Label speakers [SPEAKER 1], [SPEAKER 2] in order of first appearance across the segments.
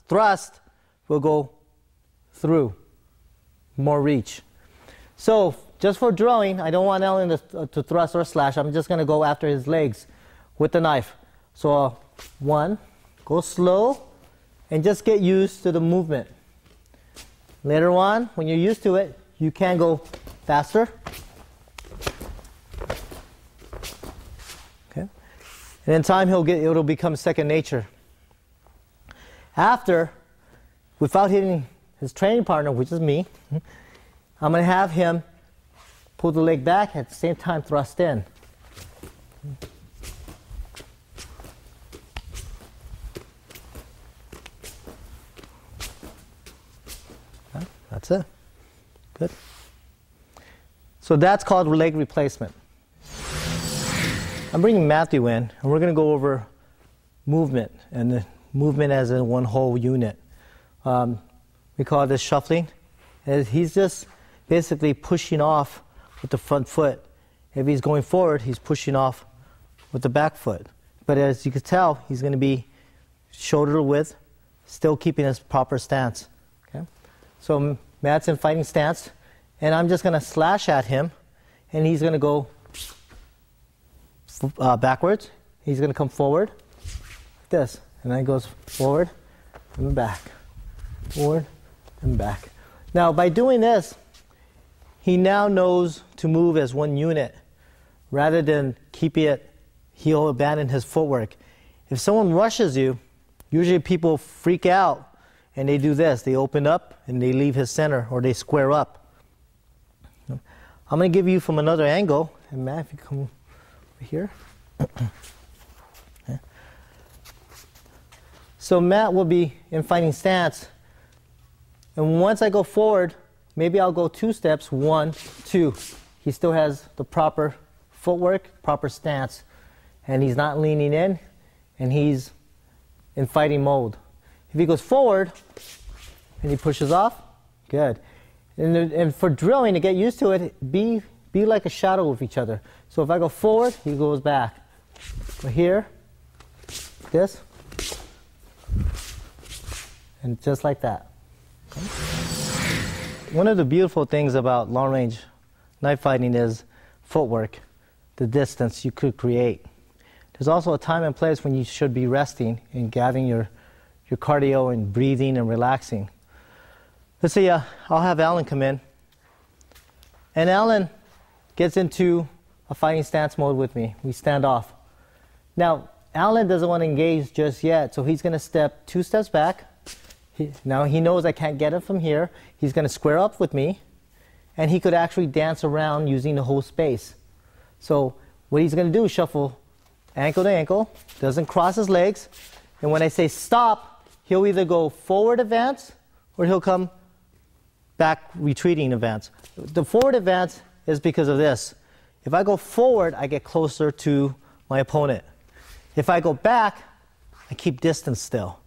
[SPEAKER 1] thrust will go through, more reach. So just for drilling, I don't want Alan to thrust or slash. I'm just going to go after his legs with the knife. So one, go slow, and just get used to the movement. Later on, when you're used to it, you can go faster. Okay. And in time, it'll become second nature. After, without hitting his training partner, which is me, I'm going to have him pull the leg back, at the same time thrust in. That's it. Good. So that's called leg replacement. I'm bringing Matthew in, and we're going to go over movement, and the movement as in one whole unit. We call this shuffling. And he's just basically pushing off with the front foot. If he's going forward, he's pushing off with the back foot. But as you can tell, he's going to be shoulder width, still keeping his proper stance. Okay? So Matt's in fighting stance, and I'm just going to slash at him, and he's going to go backwards. He's going to come forward, like this, and then he goes forward and back, forward and back. Now, by doing this, he now knows to move as one unit, rather than keeping it, he'll abandon his footwork. If someone rushes you, usually people freak out, and they do this. They open up, and they leave his center, or they square up. I'm going to give you from another angle. And Matt, if you come over here. Okay. So Matt will be in fighting stance. And once I go forward, maybe I'll go 2 steps, 1, 2. He still has the proper footwork, proper stance. And he's not leaning in, and he's in fighting mode. If he goes forward and he pushes off, good. And for drilling, to get used to it, be like a shadow of each other. So if I go forward, he goes back. Go here, this, and just like that. Okay. One of the beautiful things about long-range knife fighting is footwork, the distance you could create. There's also a time and place when you should be resting and gathering your cardio and breathing and relaxing. Let's say I'll have Alan come in, and Alan gets into a fighting stance mode with me. We stand off. Now, Alan doesn't want to engage just yet, so he's going to step 2 steps back. Now he knows I can't get him from here. He's going to square up with me, and he could actually dance around using the whole space. So what he's going to do is shuffle ankle to ankle, doesn't cross his legs, and when I say stop, he'll either go forward advance or he'll come back retreating advance. The forward advance is because of this. If I go forward, I get closer to my opponent. If I go back, I keep distance still.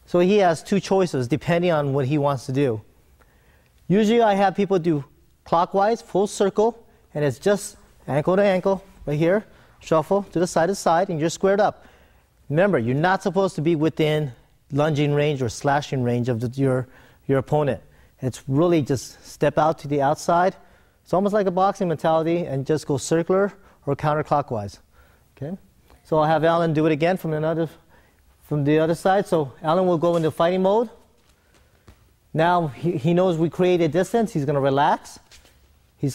[SPEAKER 1] So he has 2 choices depending on what he wants to do. Usually I have people do clockwise, full circle, and it's just ankle to ankle right here, shuffle to the side, and you're squared up. Remember, you're not supposed to be within lunging range or slashing range of your opponent. It's really just step out to the outside. It's almost like a boxing mentality, and just go circular or counterclockwise. Okay? So I'll have Alan do it again from the other side. So Alan will go into fighting mode. Now he knows we created distance. He's going to relax. He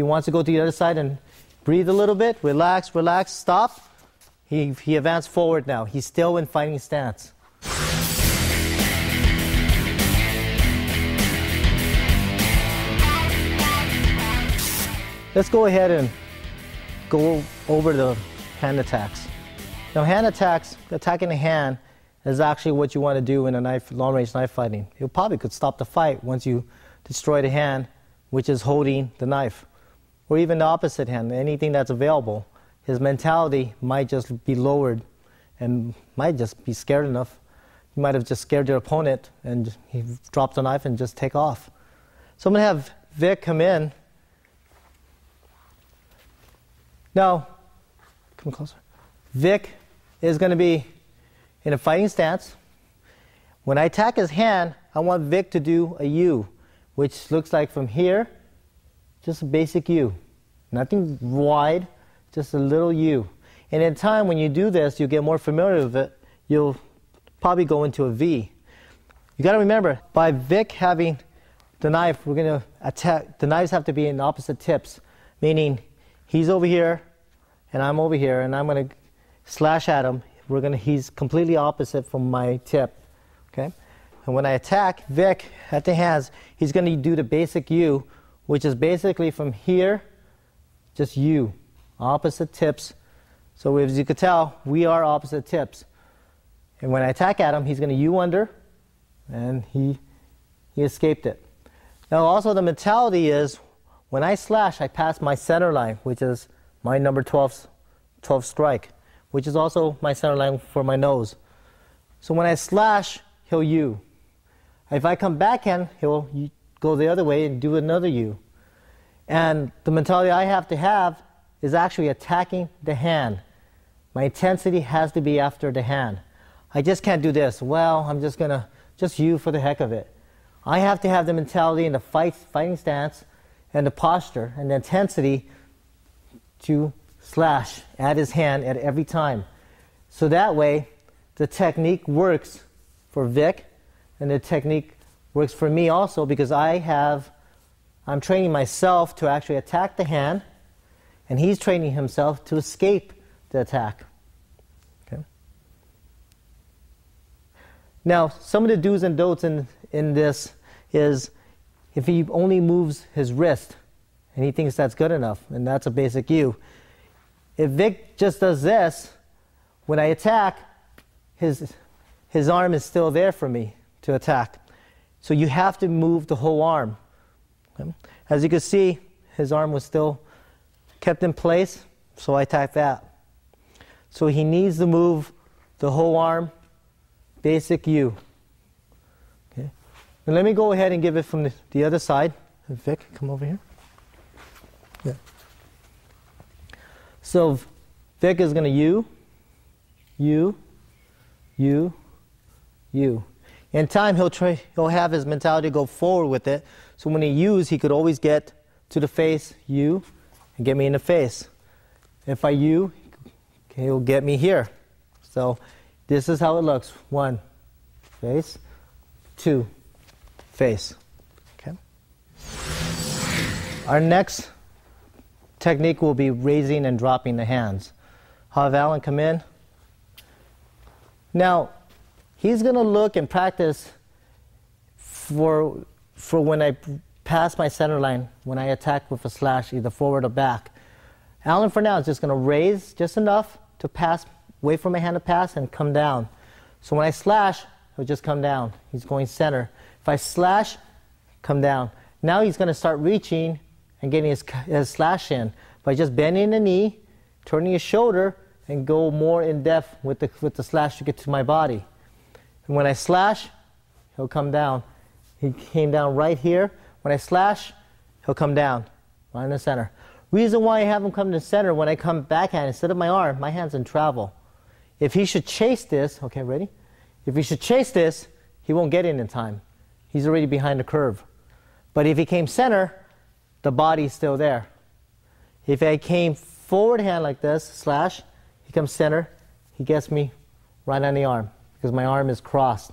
[SPEAKER 1] wants to go to the other side and breathe a little bit. Relax, relax, stop. He advanced forward now. He's still in fighting stance. Let's go ahead and go over the hand attacks. Now, hand attacks, attacking the hand, is actually what you want to do in a long-range knife fighting. You probably could stop the fight once you destroy the hand, which is holding the knife, or even the opposite hand, anything that's available. His mentality might just be lowered and might just be scared enough. You might have just scared your opponent and he dropped the knife and just take off. So I'm going to have Vic come in. Now, come closer. Vic is going to be in a fighting stance. When I attack his hand, I want Vic to do a U, which looks like from here, just a basic U. Nothing wide, just a little U. And in time, when you do this, you'll get more familiar with it. You'll probably go into a V. You got to remember, by Vic having the knife, we're going to attack. The knives have to be in opposite tips, meaning he's over here, and I'm over here, and I'm going to slash at him. He's completely opposite from my tip. Okay? And when I attack Vic at the hands, he's going to do the basic U, which is basically from here, just U, opposite tips. So as you could tell, we are opposite tips. And when I attack at him, he's going to U under, and he escaped it. Now also the mentality is, when I slash, I pass my center line, which is my number 12 strike, which is also my center line for my nose. So when I slash, he'll U. If I come backhand, he'll go the other way and do another U. And the mentality I have to have is actually attacking the hand. My intensity has to be after the hand. I just can't do this. Well, I'm just going to just U for the heck of it. I have to have the mentality and the fighting stance and the posture and the intensity to slash at his hand at every time. So that way, the technique works for Vic, and the technique works for me also, because I'm training myself to actually attack the hand, and he's training himself to escape the attack. Okay. Now, some of the do's and don'ts in this is if he only moves his wrist and he thinks that's good enough, and that's a basic U. If Vic just does this, when I attack, his arm is still there for me to attack. So you have to move the whole arm. Okay. As you can see, his arm was still kept in place, so I attacked that. So he needs to move the whole arm, basic U. Okay. And let me go ahead and give it from the other side. Vic, come over here. Yeah. So Vic is going to U, U, U, U. In time, he'll have his mentality go forward with it. So when he U's, he could always get to the face, U, and get me in the face. If I U, okay, he'll get me here. So this is how it looks. 1, face. 2, face. Okay. Our next technique will be raising and dropping the hands. I'll have Alan come in. Now, he's going to look and practice for when I pass my center line, when I attack with a slash, either forward or back. Alan, for now, is just going to raise just enough to pass, wait for my hand to pass, and come down. So when I slash, he'll just come down. He's going center. If I slash, come down. Now he's going to start reaching and getting his slash in by just bending the knee, turning his shoulder, and go more in depth with the slash to get to my body. And when I slash, he'll come down. He came down right here. When I slash, he'll come down, right in the center. Reason why I have him come to the center, when I come backhand, instead of my arm, my hand's in travel. If he should chase this, okay, ready? If he should chase this, he won't get in time. He's already behind the curve. But if he came center, the body's still there. If I came forward hand like this, slash, he comes center, he gets me right on the arm, because my arm is crossed.